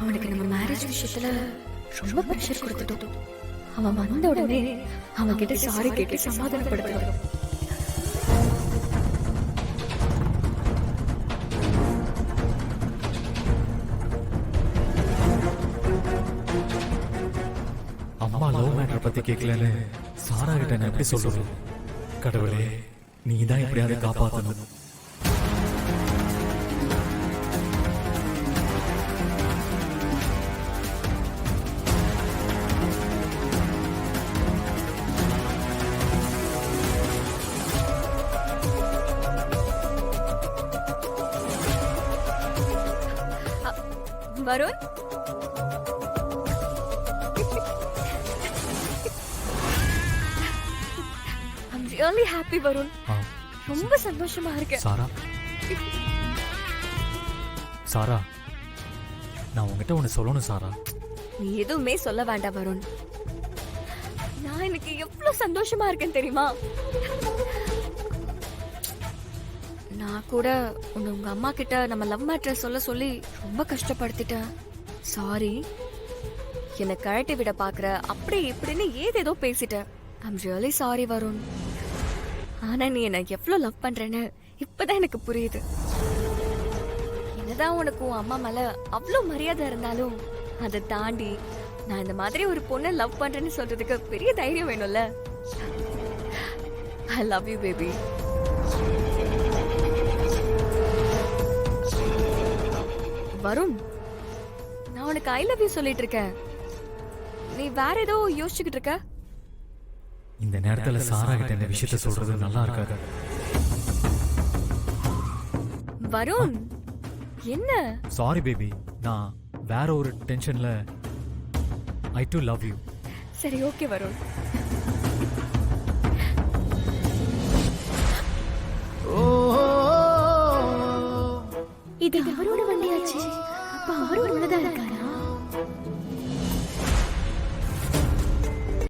அவனுக்கு நம்ம மேரேஜ் விஷயத்துல ரொம்ப ப்ரெஷர் கொடுத்துட்டோம். அவன் வந்த உடனே அவன் கிட்ட சாரி கேட்டு சமாதானப்படுத்துவான். அம்மா லவ் மேட்டர் பத்தி கேட்கலன்னு சாரா கிட்ட நான் எப்படி சொல்றது? கடவுளே, நீ தான் எப்படியாவது காப்பாத்தணும். Varun, I'm really happy Varun. ரொம்ப சந்தோஷமா இருக்கேன். சாரா, சாரா, நான் உங்ககிட்ட ஒன்னு சொல்லணும் சாரா. நீ எதுவுமே சொல்ல வேண்டாம் வருண். நான் எனக்கு எவ்வளவு சந்தோஷமா இருக்கேன் தெரியுமா? நான் கூட உங்க அம்மா கிட்ட நம்ம லவ் மேட்டர் சொல்ல சொல்லி ரொம்ப கஷ்டப்படுத்திட்டேன். சாரி. என்னை கழட்டி விட பாக்குற அப்படி இப்படின்னு ஏதேதோ பேசிட்டேன். I'm really sorry Varun. ஆனா நீ என்ன எவ்வளவு லவ் பண்றேன்னு இப்பதான் எனக்கு புரியுது. என்னதான் உனக்கு உன் அம்மா மேல அவ்வளவு மரியாதை இருந்தாலும் அதை தாண்டி நான் இந்த மாதிரி ஒரு பொண்ணை லவ் பண்றேன்னு சொல்றதுக்கு பெரிய தைரியம் வேணும்ல. I love you baby. Varun, நான் உனக்கு ஐ லவ் யூ சொல்லிட்டு இருக்கேன். நீ வேற ஏதோ யோசிச்சுக்கிட்டு இருக்க. இந்த நேரத்துல சாரா கிட்ட இந்த விஷயத்த சொல்றது நல்லா இருக்காது. வருண், என்ன? சாரி பேபி, நான் வேற ஒரு டென்ஷன்ல. ஐ டு லவ் யூ. சரி, ஓகே வருண். இது அவரோட வண்டியாச்சு. அப்ப அவரும் உள்ளதா இருக்காரா?